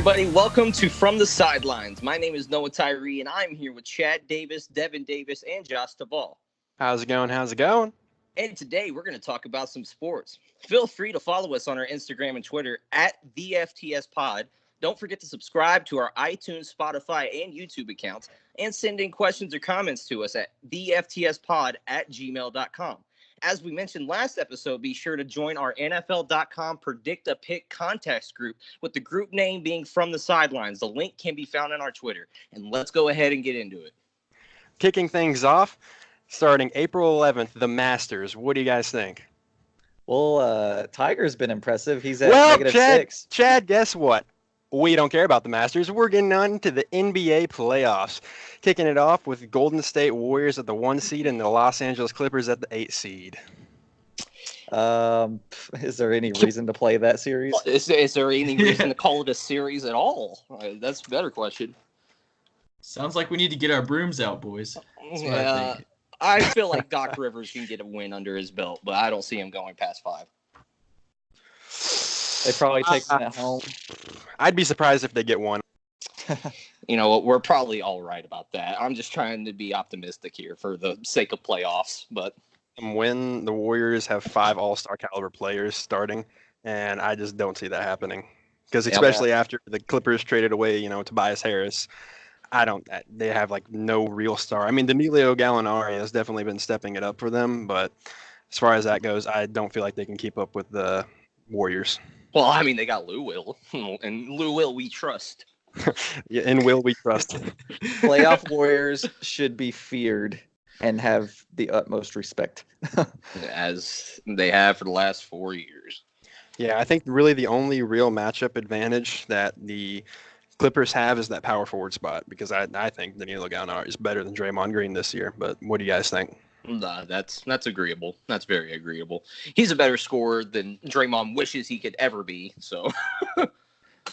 everybody. Welcome to From the Sidelines. My name is Noah Tyree, and I'm here with Chad Davis, Devin Davis, and Josh Duvall. How's it going? How's it going? And today we're going to talk about some sports. Feel free to follow us on our Instagram and Twitter at the FTS Pod. Don't forget to subscribe to our iTunes, Spotify, and YouTube accounts, and send in questions or comments to us at theftspod@gmail.com. As we mentioned last episode, be sure to join our NFL.com Predict a Pick contest group with the group name being From the Sidelines. The link can be found on our Twitter. And let's go ahead and get into it. Kicking things off, starting April 11th, the Masters. What do you guys think? Well, Tiger's been impressive. He's at -6. Chad, guess what? We don't care about the Masters. We're getting on to the NBA playoffs. Kicking it off with Golden State Warriors at the 1 seed and the Los Angeles Clippers at the 8 seed. Is there any reason to play that series? Is there any reason to call it a series at all? That's a better question. Sounds like we need to get our brooms out, boys. That's what I think. I feel like Doc Rivers can get a win under his belt, but I don't see him going past 5. They probably take them at home. I'd be surprised if they get one. You know what? We're probably all right about that. I'm just trying to be optimistic here for the sake of playoffs. But when the Warriors have 5 all-star caliber players starting, and I just don't see that happening. Because especially after the Clippers traded away, Tobias Harris, they have like no real star. I mean, Danilo Gallinari has definitely been stepping it up for them, but as far as that goes, I don't feel like they can keep up with the Warriors. Well, I mean, they got Lou Will, and Lou Will we trust. Yeah, in Will we trust. Playoff Warriors should be feared and have the utmost respect. As they have for the last 4 years. Yeah, I think really the only real matchup advantage that the Clippers have is that power forward spot, because I think Danilo Gallinari is better than Draymond Green this year. But what do you guys think? Nah, that's agreeable. That's very agreeable. He's a better scorer than Draymond wishes he could ever be. So,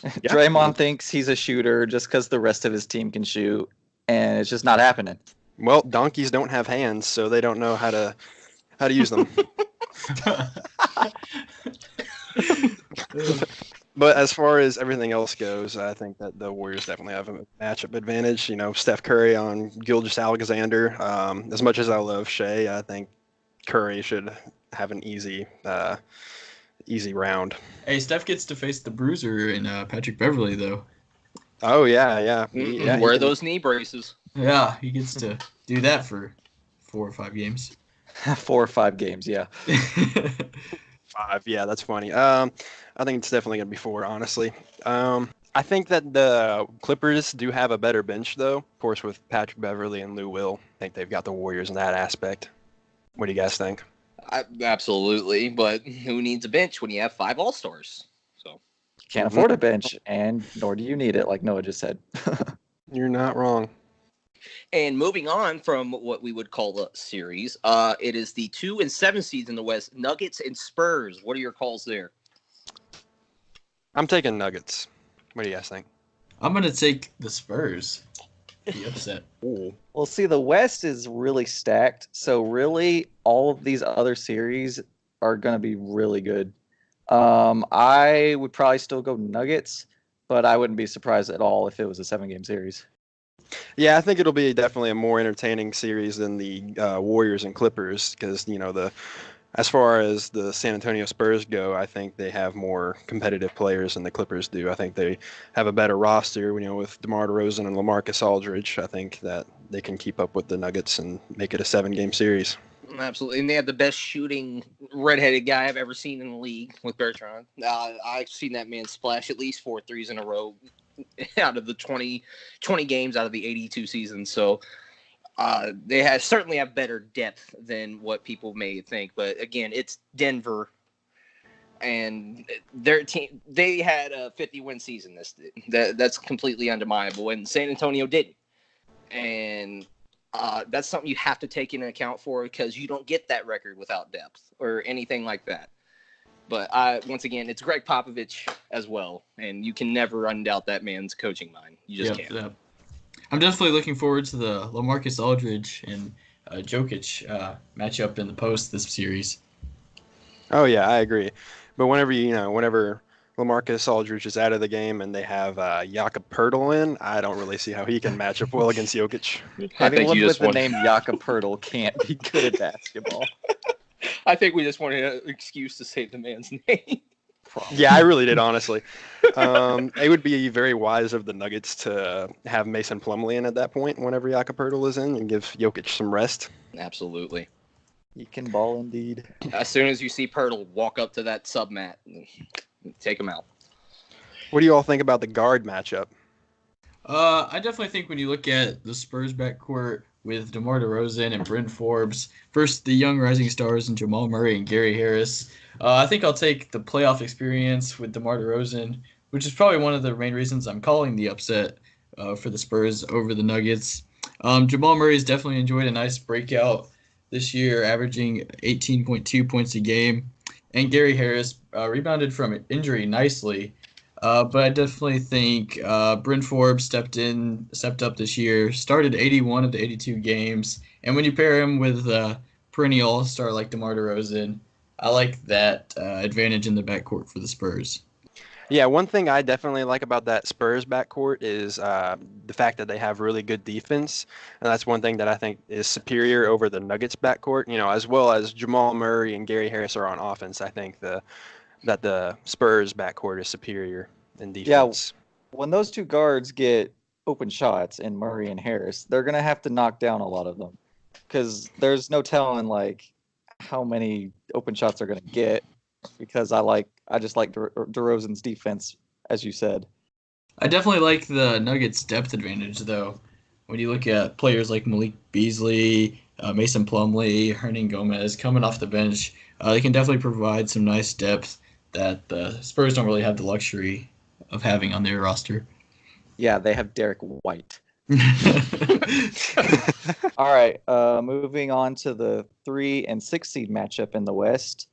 Draymond thinks he's a shooter just because the rest of his team can shoot, and it's just not happening. Well, donkeys don't have hands, so they don't know how to use them. But as far as everything else goes, I think that the Warriors definitely have a matchup advantage. Steph Curry on Gilgeous-Alexander. As much as I love Shea, I think Curry should have an easy round. Hey, Steph gets to face the Bruiser and Patrick Beverly, though. Oh, yeah. Wear those knee braces. Yeah, he gets to do that for 4 or 5 games. 4 or 5 games, yeah. 5, yeah, that's funny. I think it's definitely going to be 4, honestly. I think that the Clippers do have a better bench, though. Of course, with Patrick Beverly and Lou Will. I think they've got the Warriors in that aspect. What do you guys think? Absolutely, but who needs a bench when you have 5 All-Stars? So can't afford a bench, and nor do you need it, like Noah just said. You're not wrong. And moving on from what we would call a series, it is the 2 and 7 seeds in the West, Nuggets and Spurs. What are your calls there? I'm taking Nuggets. What do you guys think? I'm going to take the Spurs. Be upset. Ooh. Well, see, the West is really stacked, so really all of these other series are going to be really good. I would probably still go Nuggets, but I wouldn't be surprised at all if it was a 7-game series. Yeah, I think it'll be definitely a more entertaining series than the Warriors and Clippers, because as far as the San Antonio Spurs go, I think they have more competitive players than the Clippers do. I think they have a better roster, with DeMar DeRozan and LaMarcus Aldridge. I think that they can keep up with the Nuggets and make it a 7-game series. Absolutely, and they have the best shooting redheaded guy I've ever seen in the league with Bertrand. I've seen that man splash at least 4 threes in a row out of the 20 games out of the 82 seasons. So they certainly have better depth than what people may think. But again, it's Denver, and their team, they had a 50-win season. That's completely undeniable, and San Antonio didn't. And that's something you have to take into account for, because you don't get that record without depth or anything like that. But once again, it's Greg Popovich as well, and you can never undoubt that man's coaching mind. You just can't. Yeah. I'm definitely looking forward to the LaMarcus Aldridge and Jokic matchup in the post this series. Oh yeah, I agree. But whenever LaMarcus Aldridge is out of the game and they have Jakob Poeltl in, I don't really see how he can match up well against Jokic. Anyone with the name Jakob Poeltl can't be good at basketball. I think we just wanted an excuse to say the man's name. Yeah, I really did, honestly. It would be very wise of the Nuggets to have Mason Plumlee in at that point whenever Jakob Poeltl is in and give Jokic some rest. Absolutely. He can ball indeed. As soon as you see Poeltl walk up to that sub mat, take him out. What do you all think about the guard matchup? I definitely think when you look at the Spurs backcourt with DeMar DeRozan and Bryn Forbes, first the young rising stars in Jamal Murray and Gary Harris, I think I'll take the playoff experience with DeMar DeRozan, which is probably one of the main reasons I'm calling the upset for the Spurs over the Nuggets. Jamal Murray has definitely enjoyed a nice breakout this year, averaging 18.2 points a game. And Gary Harris rebounded from injury nicely. But I definitely think Bryn Forbes stepped up this year, started 81 of the 82 games. And when you pair him with perennial all-star like DeMar DeRozan, I like that advantage in the backcourt for the Spurs. Yeah, one thing I definitely like about that Spurs backcourt is the fact that they have really good defense, and that's one thing that I think is superior over the Nuggets backcourt. You know, as well as Jamal Murray and Gary Harris are on offense, I think that the Spurs backcourt is superior in defense. Yeah, when those two guards get open shots in Murray and Harris, they're gonna have to knock down a lot of them because there's no telling like how many open shots they're gonna get. Because I just like DeRozan's defense, as you said. I definitely like the Nuggets' depth advantage, though. When you look at players like Malik Beasley, Mason Plumlee, Hernan Gomez coming off the bench, they can definitely provide some nice depth that the Spurs don't really have the luxury of having on their roster. Yeah, they have Derek White. All right, moving on to the 3 and 6 seed matchup in the West.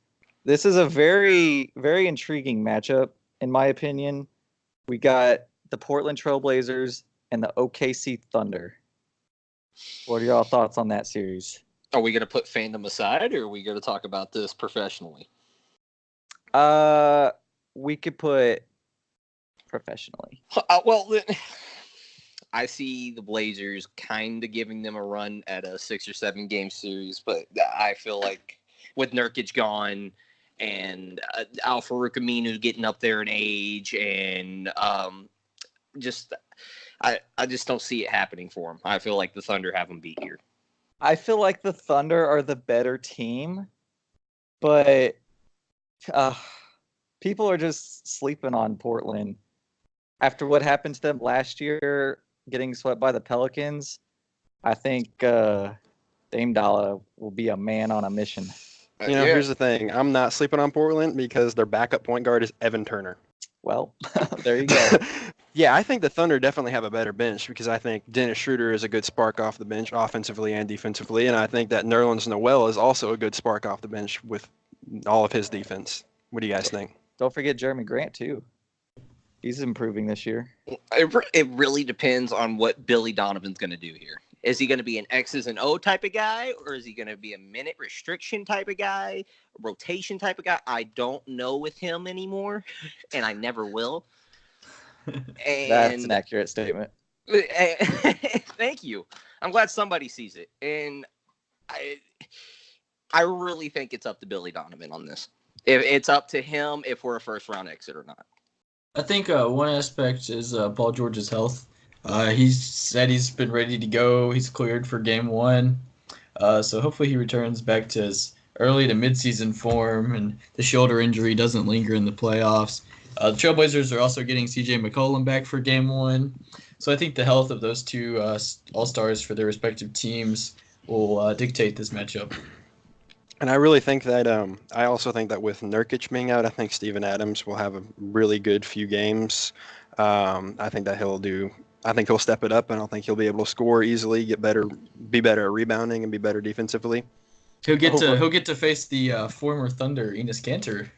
This is a very, very intriguing matchup, in my opinion. We got the Portland Trailblazers and the OKC Thunder. What are y'all thoughts on that series? Are we going to put fandom aside, or are we going to talk about this professionally? We could put professionally. Well, I see the Blazers kind of giving them a run at a 6 or 7 game series, but I feel like with Nurkic gone, and Al-Farouq Aminu getting up there in age, and I just don't see it happening for him. I feel like the Thunder have them beat here. I feel like the Thunder are the better team, but people are just sleeping on Portland. After what happened to them last year, getting swept by the Pelicans, I think Dame Dollar will be a man on a mission. You know, here's the thing. I'm not sleeping on Portland because their backup point guard is Evan Turner. Well, there you go. Yeah, I think the Thunder definitely have a better bench because I think Dennis Schroeder is a good spark off the bench offensively and defensively, and I think that Nerlens Noel is also a good spark off the bench with all of his defense. What do you guys think? Don't forget Jeremy Grant, too. He's improving this year. It really depends on what Billy Donovan's going to do here. Is he going to be an X's and O type of guy, or is he going to be a minute restriction type of guy, a rotation type of guy? I don't know with him anymore, and I never will. And that's an accurate statement. Thank you. I'm glad somebody sees it. And I really think it's up to Billy Donovan on this. If it's up to him if we're a first-round exit or not. I think one aspect is Paul George's health. He said he's been ready to go. He's cleared for game 1. So hopefully he returns back to his early to midseason form and the shoulder injury doesn't linger in the playoffs. The Trailblazers are also getting CJ McCollum back for game 1. So I think the health of those two all-stars for their respective teams will dictate this matchup. And I really think that I also think that with Nurkic being out, I think Steven Adams will have a really good few games. I think that he'll step it up, and I think he'll be able to score easily, be better at rebounding, and be better defensively. He'll get to face the former Thunder Enes Kanter.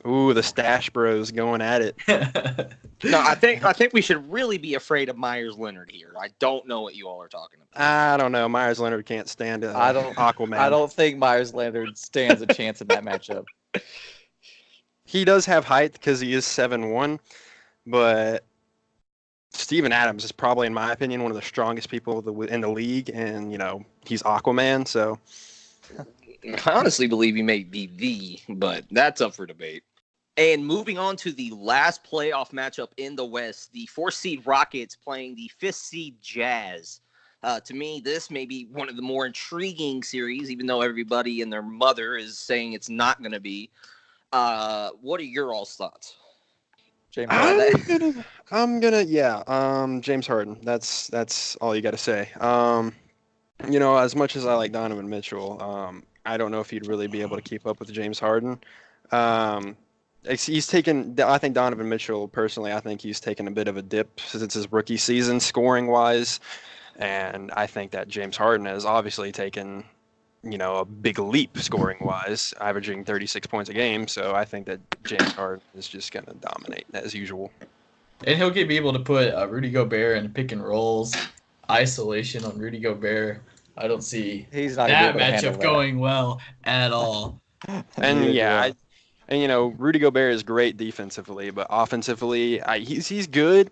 Ooh, the Stash Bros going at it. No, I think we should really be afraid of Myers Leonard here. I don't know what you all are talking about. I don't know. Myers Leonard can't stand it. Aquaman. I don't think Myers Leonard stands a chance in that matchup. he does have height because he is 7'1", but Steven Adams is probably, in my opinion, one of the strongest people in the league, and he's Aquaman, so. I honestly believe he may be but that's up for debate. And moving on to the last playoff matchup in the West, the 4th seed Rockets playing the 5th seed Jazz. To me, this may be one of the more intriguing series, even though everybody and their mother is saying it's not going to be. What are your all's thoughts? James Harden. James Harden. That's all you got to say. As much as I like Donovan Mitchell, I don't know if he'd really be able to keep up with James Harden. He's taken. I think Donovan Mitchell, personally, I think he's taken a bit of a dip since his rookie season, scoring wise, and I think that James Harden has obviously taken, a big leap scoring wise, averaging 36 points a game. So I think that James Harden is just going to dominate as usual. And he'll be able to put Rudy Gobert in pick and rolls, isolation on Rudy Gobert. I don't see that matchup going well at all. And Rudy Gobert is great defensively, but offensively, he's good,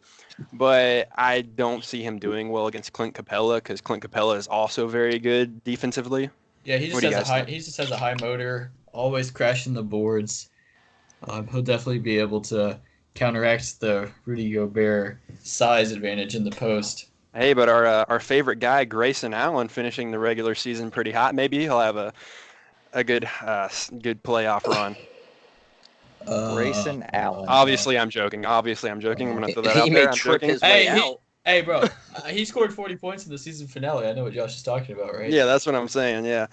but I don't see him doing well against Clint Capella because Clint Capella is also very good defensively. Yeah, he just has a high motor, always crashing the boards. He'll definitely be able to counteract the Rudy Gobert size advantage in the post. Hey, but our favorite guy, Grayson Allen, finishing the regular season pretty hot. Maybe he'll have a good playoff run. Grayson Allen. Obviously, I'm joking. I'm going to throw that out there. Trip his way out. Hey, bro, he scored 40 points in the season finale. I know what Josh is talking about, right? Yeah, that's what I'm saying, yeah.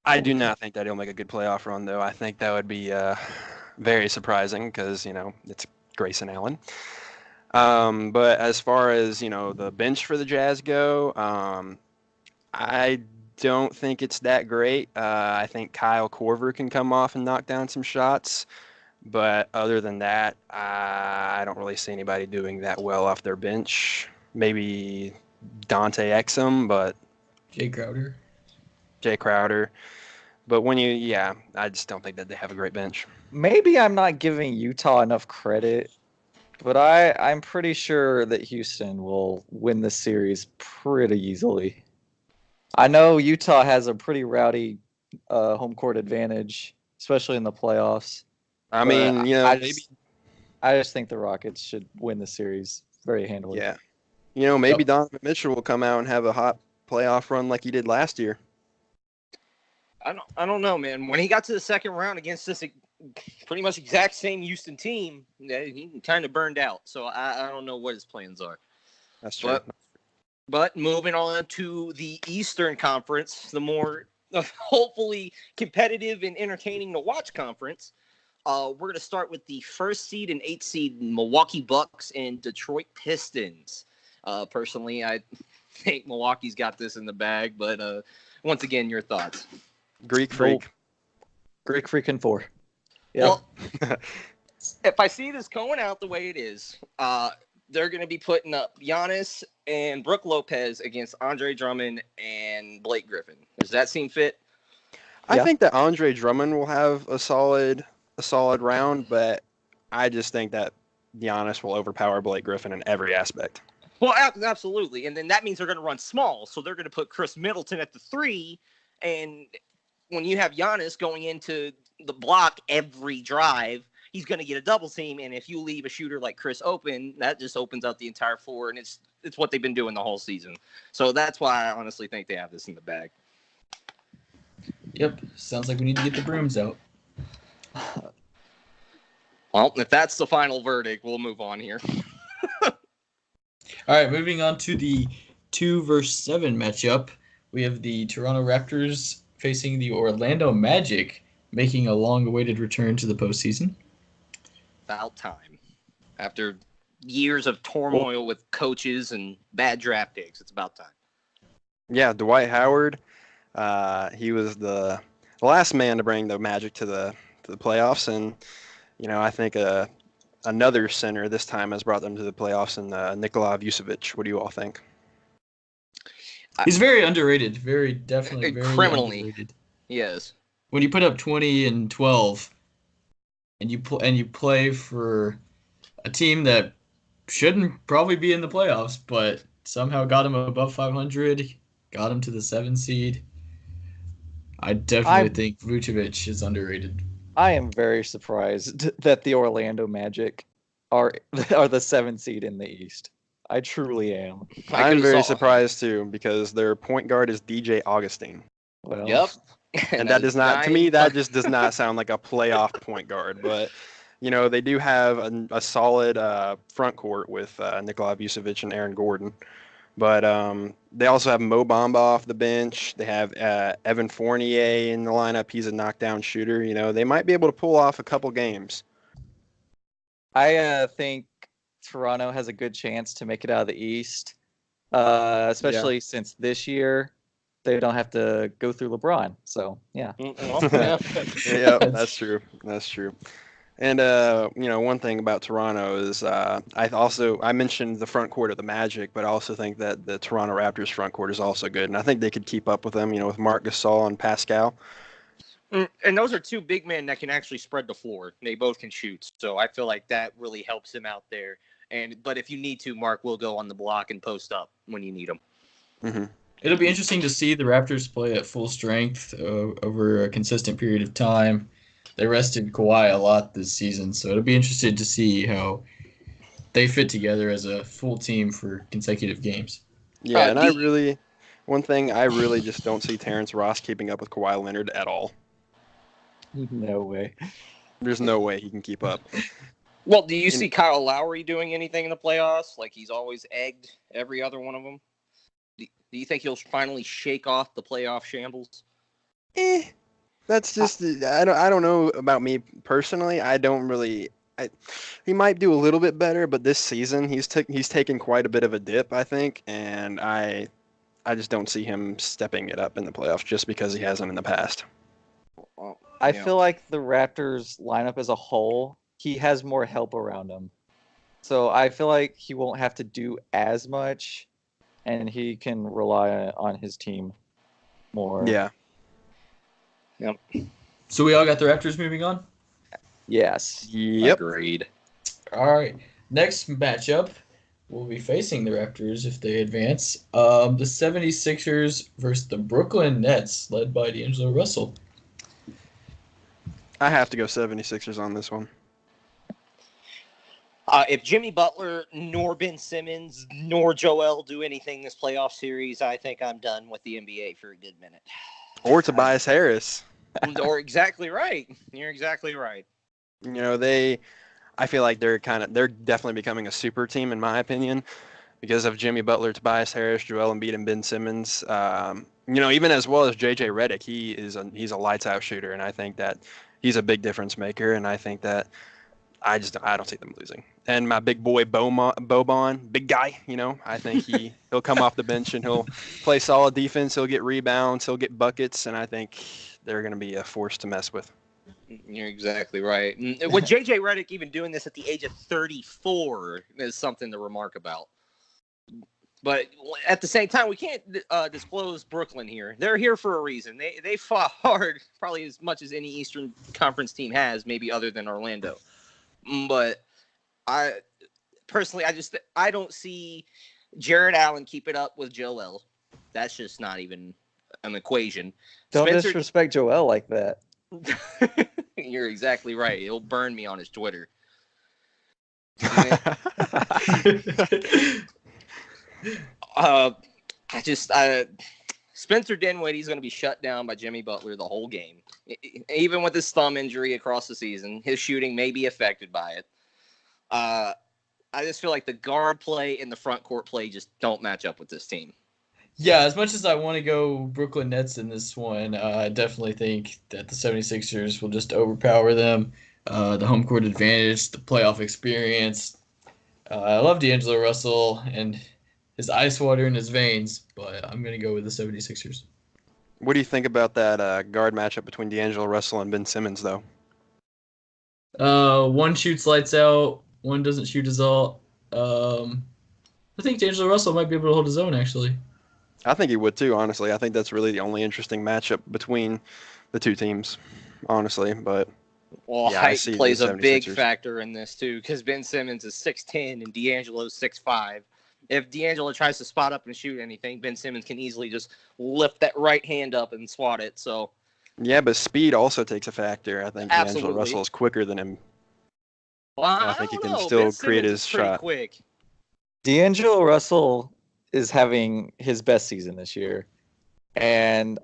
I do not think that he'll make a good playoff run, though. I think that would be very surprising because, it's Grayson Allen. But as far as, the bench for the Jazz go, I don't think it's that great. I think Kyle Korver can come off and knock down some shots. But other than that, I don't really see anybody doing that well off their bench. Maybe Dante Exum, but Jay Crowder. But I just don't think that they have a great bench. Maybe I'm not giving Utah enough credit, but I'm pretty sure that Houston will win the series pretty easily. I know Utah has a pretty rowdy home court advantage, especially in the playoffs. I mean, I just think the Rockets should win the series very handily. Yeah. Maybe Donovan Mitchell will come out and have a hot playoff run like he did last year. I don't know, man. When he got to the second round against this pretty much exact same Houston team, he kind of burned out. So I don't know what his plans are. That's true. But moving on to the Eastern Conference, the more hopefully competitive and entertaining to watch conference. We're going to start with the 1st seed and 8th seed Milwaukee Bucks and Detroit Pistons. Personally, I think Milwaukee's got this in the bag, but once again, your thoughts. Greek freak. Greek freaking 4. Yep. Well, if I see this going out the way it is, they're going to be putting up Giannis and Brook Lopez against Andre Drummond and Blake Griffin. Does that seem fit? I think that Andre Drummond will have a solid round, but I just think that Giannis will overpower Blake Griffin in every aspect. Well, absolutely. And then that means they're going to run small. So they're going to put Chris Middleton at the 3. And when you have Giannis going into the block every drive, he's going to get a double team. And if you leave a shooter like Chris open, that just opens out the entire floor. And it's what they've been doing the whole season. So that's why I honestly think they have this in the bag. Yep. Sounds like we need to get the brooms out. Well, if that's the final verdict, we'll move on here. All right, moving on to the 2 versus 7 matchup. We have the Toronto Raptors facing the Orlando Magic, making a long-awaited return to the postseason. About time. After years of turmoil with coaches and bad draft picks, it's about time. Yeah, Dwight Howard. He was the last man to bring the Magic to the playoffs, and I think another center this time has brought them to the playoffs, and Nikola Vucevic. What do you all think? He's very underrated. Very criminally underrated. Yes. when you put up 20 and 12, and you play for a team that shouldn't probably be in the playoffs, but somehow got him above 500, got him to the 7 seed. I definitely think Vucevic is underrated. I am very surprised that the Orlando Magic are the 7 seed in the East. I truly am. I'm very surprised too because their point guard is DJ Augustine. Well, Yep. And that does not, to me, that just does not sound like a playoff point guard. But, they do have a solid front court with Nikola Vucevic and Aaron Gordon. But they also have Mo Bamba off the bench. They have Evan Fournier in the lineup. He's a knockdown shooter. They might be able to pull off a couple games. I think Toronto has a good chance to make it out of the East, especially since this year they don't have to go through LeBron. So, yeah. Yeah, that's true. That's true. And one thing about Toronto is I mentioned the front court of the Magic, but I also think that the Toronto Raptors front court is also good, and I think they could keep up with them. With Marc Gasol and Pascal. And those are two big men that can actually spread the floor. They both can shoot, so I feel like that really helps him out there. But if you need to, Mark will go on the block and post up when you need him. Mm-hmm. It'll be interesting to see the Raptors play at full strength over a consistent period of time. They rested Kawhi a lot this season, so it'll be interesting to see how they fit together as a full team for consecutive games. Yeah, and one thing I really just don't see Terrence Ross keeping up with Kawhi Leonard at all. No way. There's no way he can keep up. Well, do you see Kyle Lowry doing anything in the playoffs? Like he's always egged every other one of them. Do you think he'll finally shake off the playoff shambles? That's just I don't know about me personally. I don't really. He might do a little bit better, but this season he's taken quite a bit of a dip, I think, and I just don't see him stepping it up in the playoffs just because he hasn't in the past. I feel like the Raptors lineup as a whole, he has more help around him. So I feel like he won't have to do as much, and he can rely on his team more. Yeah. Yep. So we all got the Raptors moving on? Yes. Yep. Agreed. All right. Next matchup, we'll be facing the Raptors if they advance. The 76ers versus the Brooklyn Nets, led by D'Angelo Russell. I have to go 76ers on this one. If Jimmy Butler, nor Ben Simmons, nor Joel do anything this playoff series, I think I'm done with the NBA for a good minute. Or Tobias Harris. Or exactly right. You're exactly right. I feel like they're definitely becoming a super team in my opinion because of Jimmy Butler, Tobias Harris, Joel Embiid, and Ben Simmons. Even as well as JJ Redick, he's a lights out shooter, and I think that he's a big difference maker, and I think that I don't see them losing. And my big boy Boban, big guy, I think he'll come off the bench and he'll play solid defense. He'll get rebounds, he'll get buckets, and I think they're going to be a force to mess with. You're exactly right. With JJ Redick even doing this at the age of 34 is something to remark about. But at the same time, we can't disclose Brooklyn here. They're here for a reason. They fought hard, probably as much as any Eastern Conference team has, maybe other than Orlando. But I personally, I don't see Jared Allen keep it up with Joel. That's just not even an equation. Don't disrespect Joel like that. You're exactly right. He'll burn me on his Twitter. Spencer Dinwiddie's going to be shut down by Jimmy Butler the whole game. Even with his thumb injury across the season, his shooting may be affected by it. I just feel like the guard play and the front court play just don't match up with this team. Yeah, as much as I want to go Brooklyn Nets in this one, I definitely think that the 76ers will just overpower them. The home court advantage, the playoff experience. I love D'Angelo Russell and his ice water in his veins, but I'm going to go with the 76ers. What do you think about that guard matchup between D'Angelo Russell and Ben Simmons, though? One shoots lights out, one doesn't shoot his all. I think D'Angelo Russell might be able to hold his own, actually. I think he would, too, honestly. I think that's really the only interesting matchup between the two teams, honestly. But Well, yeah, I height see the plays a big 76ers. factor in this too, because Ben Simmons is 6'10" and D'Angelo's 6'5". If D'Angelo tries to spot up and shoot anything, Ben Simmons can easily just lift that right hand up and swat it. So Yeah, but speed also takes a factor. I think D'Angelo absolutely. Russell is quicker than him. Well, I I think he don't can know. still Ben create Simmons his is pretty shot. quick. D'Angelo Russell is having his best season this year, and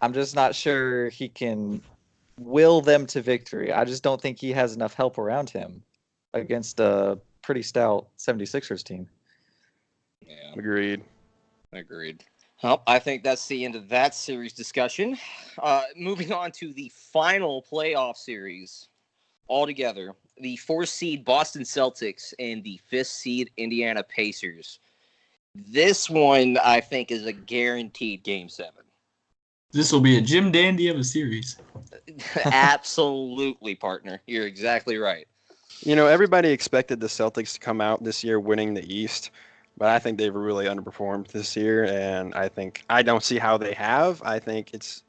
I'm just not sure he can will them to victory. I just don't think he has enough help around him against a pretty stout 76ers team. Yeah, Agreed. Well, I think that's the end of that series discussion. Moving on to the final playoff series altogether. The 4th seed Boston Celtics and the 5th seed Indiana Pacers. This one, I think, is a guaranteed Game 7. This will be a Jim Dandy of a series. Absolutely, partner. You're exactly right. You know, everybody expected the Celtics to come out this year winning the East, but I think they've really underperformed this year, and I don't see how they have. I think it's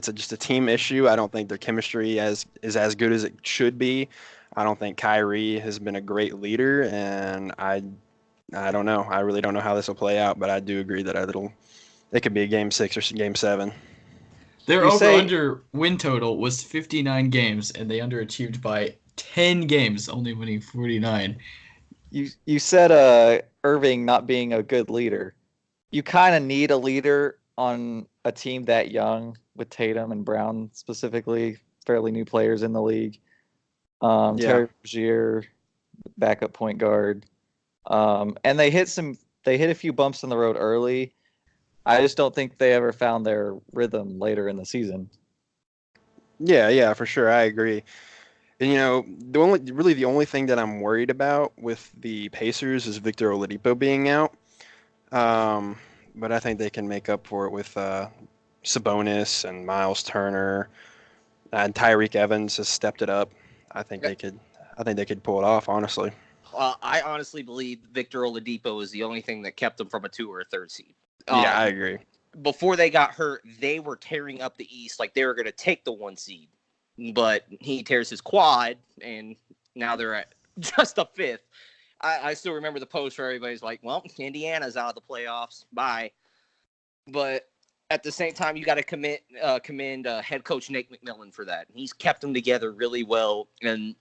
just a team issue. I don't think their chemistry is as good as it should be. I don't think Kyrie has been a great leader, and I don't know. I really don't know how this will play out, but I do agree that it could be a Game 6 or Game 7. Their You say- over-under win total was 59 games, and they underachieved by 10 games, only winning 49. You said Irving not being a good leader. You kind of need a leader on a team that young with Tatum and Brown specifically, fairly new players in the league. Terry Rozier, backup point guard, and they hit a few bumps in the road early. I just don't think they ever found their rhythm later in the season. Yeah, for sure. I agree. And, you know, the only thing that I'm worried about with the Pacers is Victor Oladipo being out. But I think they can make up for it with Sabonis and Miles Turner, and Tyreek Evans has stepped it up. I think they could pull it off, honestly. I honestly believe Victor Oladipo is the only thing that kept them from a 2 or a 3rd seed. Yeah, I agree. Before they got hurt, they were tearing up the East like they were going to take the 1 seed. But he tears his quad, and now they're at just a 5th. I still remember the post where everybody's like, well, Indiana's out of the playoffs. Bye. But at the same time, you got to commend head coach Nate McMillan for that. He's kept them together really well. And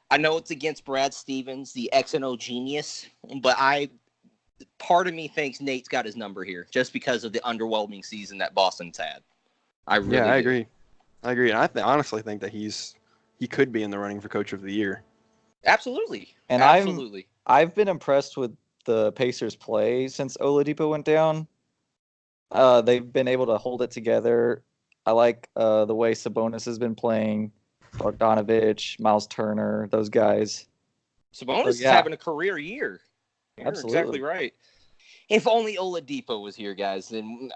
I know it's against Brad Stevens, the X and O genius, but part of me thinks Nate's got his number here just because of the underwhelming season that Boston's had. I agree. And I honestly think that he could be in the running for Coach of the Year. Absolutely. And absolutely. I've been impressed with the Pacers' play since Oladipo went down. They've been able to hold it together. I like the way Sabonis has been playing, Bogdanovich, Miles Turner, those guys. Sabonis is having a career year. You're Absolutely. exactly right. If only Oladipo was here, guys, then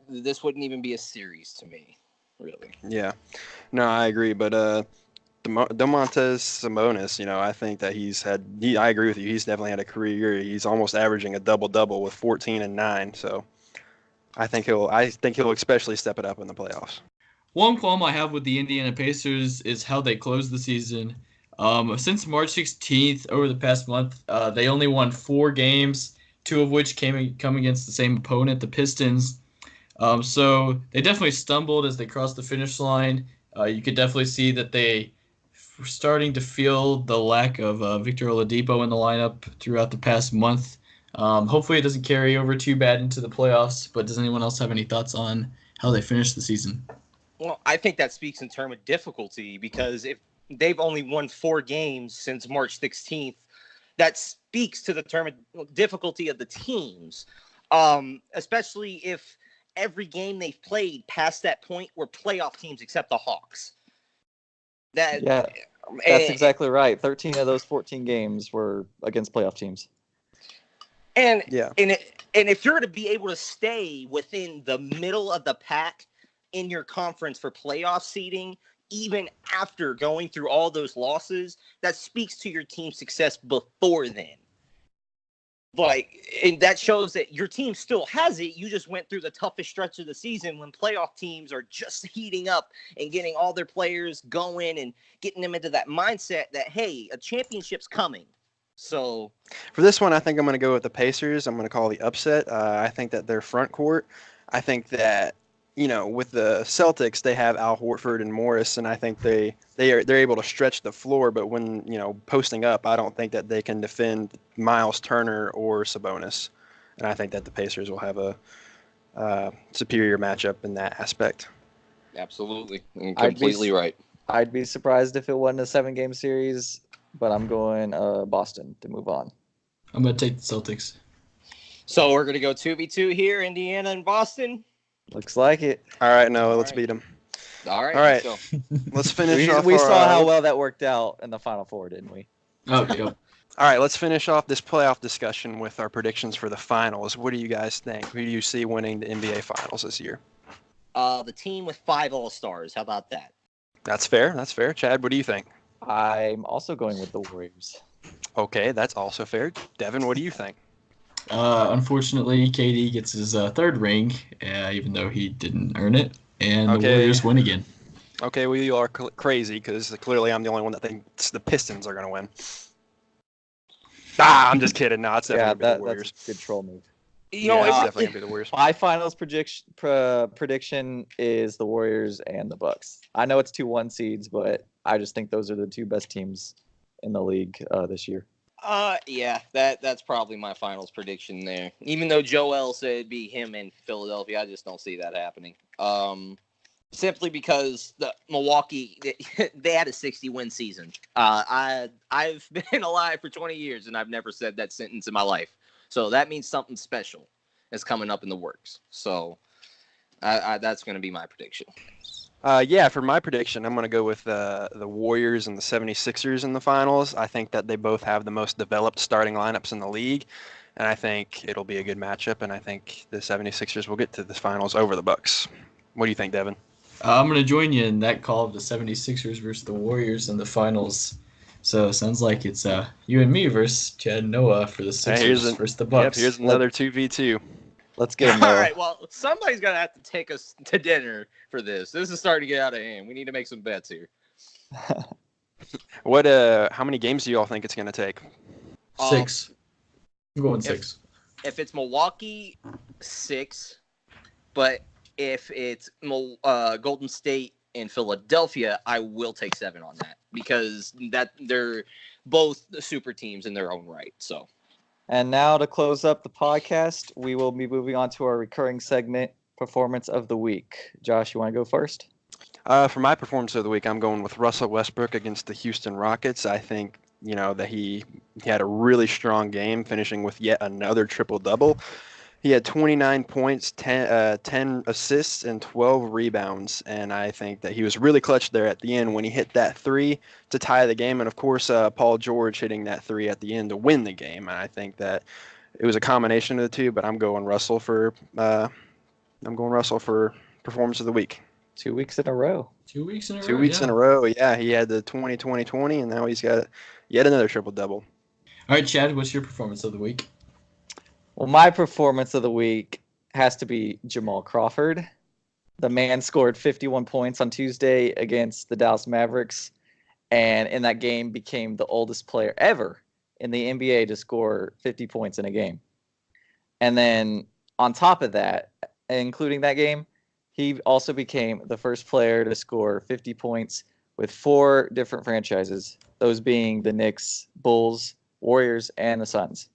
this wouldn't even be a series to me, really. Yeah. No, I agree. But Domantas Sabonis, you know, I think that I agree with you. He's definitely had a career year. He's almost averaging a double-double with 14 and 9. So I think he'll especially step it up in the playoffs. One qualm I have with the Indiana Pacers is how they closed the season. Since March 16th, over the past month, they only won 4 games, 2 of which come against the same opponent, the Pistons. So they definitely stumbled as they crossed the finish line. You could definitely see that they were starting to feel the lack of Victor Oladipo in the lineup throughout the past month. Hopefully it doesn't carry over too bad into the playoffs, but does anyone else have any thoughts on how they finished the season? Well, I think that speaks in terms of difficulty because if they've only won 4 games since March 16th, that speaks to the term of difficulty of the teams, especially if every game they've played past that point were playoff teams except the Hawks. That's exactly right. 13 of those 14 games were against playoff teams. And if you're to be able to stay within the middle of the pack in your conference for playoff seeding, even after going through all those losses, that speaks to your team's success before then. and that shows that your team still has it. You just went through the toughest stretch of the season when playoff teams are just heating up and getting all their players going and getting them into that mindset that, hey, a championship's coming. So for this one, I think I'm going to go with the Pacers. I'm going to call the upset. I think that their front court, I think that, with the Celtics, they have Al Horford and Morris, and I think they're able to stretch the floor. But when posting up, I don't think that they can defend Miles Turner or Sabonis, and I think that the Pacers will have a superior matchup in that aspect. Absolutely, and completely right. I'd be surprised if it wasn't a 7-game series, but I'm going Boston to move on. I'm going to take the Celtics. So we're going to go 2v2 here, Indiana and Boston. Looks like it. All right, Noah, let's beat them. All right. All right. So. Let's finish off. We saw how well that worked out in the Final Four, didn't we? Okay. All right, let's finish off this playoff discussion with our predictions for the finals. What do you guys think? Who do you see winning the NBA Finals this year? The team with 5 All-Stars. How about that? That's fair. Chad, what do you think? I'm also going with the Warriors. Okay, that's also fair. Devin, what do you think? Unfortunately, KD gets his third ring, even though he didn't earn it, and the Warriors win again. Okay, well, you are crazy because clearly I'm the only one that thinks the Pistons are going to win. I'm just kidding. No, it's definitely going to be the Warriors. That's a good troll move. It's definitely going to be the Warriors. My finals prediction is the Warriors and the Bucks. I know it's 2-1 seeds, but I just think those are the 2 best teams in the league this year. Yeah, that's probably my finals prediction there. Even though Joel said it'd be him in Philadelphia, I just don't see that happening. Simply because the Milwaukee, they had a 60-win season. I've been alive for 20 years, and I've never said that sentence in my life. So that means something special is coming up in the works. So that's going to be my prediction. For my prediction, I'm going to go with the Warriors and the 76ers in the finals. I think that they both have the most developed starting lineups in the league, and I think it'll be a good matchup, and I think the 76ers will get to the finals over the Bucks. What do you think, Devin? I'm going to join you in that call of the 76ers versus the Warriors in the finals. So it sounds like it's you and me versus Chad and Noah for the Sixers versus the Bucks. Yep, here's another 2v2. Let's get him. All right, well, somebody's going to have to take us to dinner for this. This is starting to get out of hand. We need to make some bets here. How many games do you all think it's going to take? 6. I'm going 6. If it's Milwaukee, 6. But if it's Golden State and Philadelphia, I will take 7 on that because they're both the super teams in their own right. So. And now to close up the podcast, we will be moving on to our recurring segment, Performance of the Week. Josh, you want to go first? For my performance of the week, I'm going with Russell Westbrook against the Houston Rockets. I think, that he had a really strong game, finishing with yet another triple-double. He had 29 points, 10 assists, and 12 rebounds, and I think that he was really clutch there at the end when he hit that 3 to tie the game, and of course Paul George hitting that 3 at the end to win the game. And I think that it was a combination of the two, but I'm going Russell for performance of the week. 2 weeks in a row. 2 weeks in a row. 2 weeks in a row. Yeah, he had the 20-20-20, and now he's got yet another triple-double. All right, Chad, what's your performance of the week? Well, my performance of the week has to be Jamal Crawford. The man scored 51 points on Tuesday against the Dallas Mavericks, and in that game became the oldest player ever in the NBA to score 50 points in a game. And then on top of that, including that game, he also became the first player to score 50 points with 4 different franchises, those being the Knicks, Bulls, Warriors, and the Suns.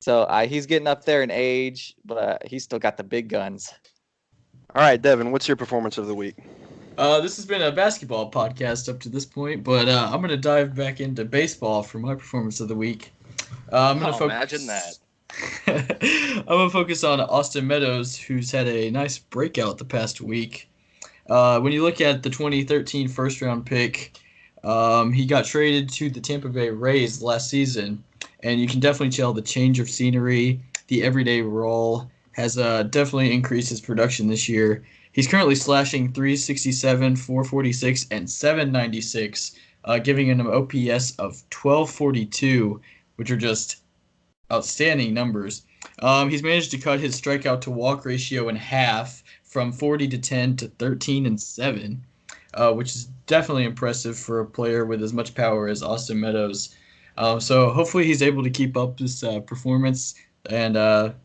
So he's getting up there in age, but he's still got the big guns. All right, Devin, what's your performance of the week? This has been a basketball podcast up to this point, but I'm going to dive back into baseball for my performance of the week. Imagine that. I'm going to focus on Austin Meadows, who's had a nice breakout the past week. When you look at the 2013 first-round pick, he got traded to the Tampa Bay Rays last season, and you can definitely tell the change of scenery, the everyday role, has definitely increased his production this year. He's currently slashing .367, .446, and .796, giving him an OPS of 1242, which are just outstanding numbers. He's managed to cut his strikeout to walk ratio in half from 40-10 to 13-7, which is definitely impressive for a player with as much power as Austin Meadows. So hopefully he's able to keep up this performance, and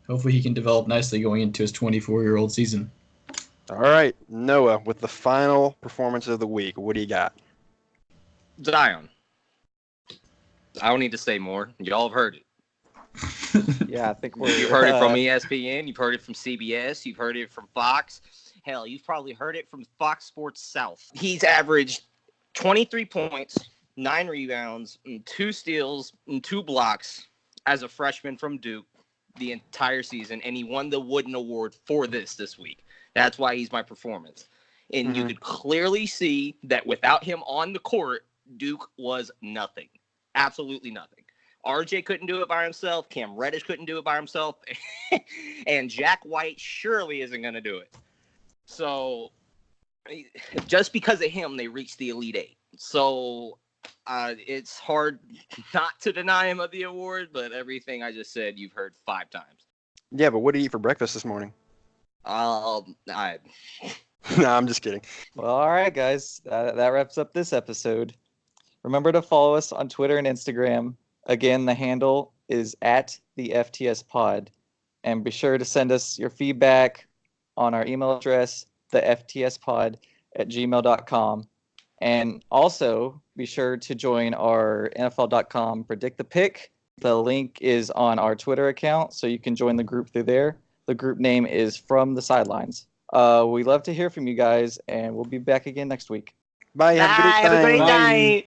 hopefully he can develop nicely going into his 24-year-old season. All right, Noah, with the final performance of the week, what do you got? Zion. I don't need to say more. Y'all have heard it. Yeah, I think You've heard it from ESPN. You've heard it from CBS. You've heard it from Fox. Hell, you've probably heard it from Fox Sports South. He's averaged 23 points, 9 rebounds, and 2 steals, and 2 blocks as a freshman from Duke the entire season, and he won the Wooden Award for this week. That's why he's my performance. And you could clearly see that without him on the court, Duke was nothing. Absolutely nothing. RJ couldn't do it by himself. Cam Reddish couldn't do it by himself. And Jack White surely isn't going to do it. So just because of him, they reached the Elite Eight. So it's hard not to deny him of the award, but everything I just said, you've heard 5 times. Yeah, but what did you eat for breakfast this morning? No, I'm just kidding. Well, all right, guys. That wraps up this episode. Remember to follow us on Twitter and Instagram. Again, the handle is @theftspod. And be sure to send us your feedback on our email address, theftspod@gmail.com. And also be sure to join our NFL.com Predict the Pick. The link is on our Twitter account, so you can join the group through there. The group name is From the Sidelines. We love to hear from you guys, and we'll be back again next week. Bye. Have a great Have a great time. night.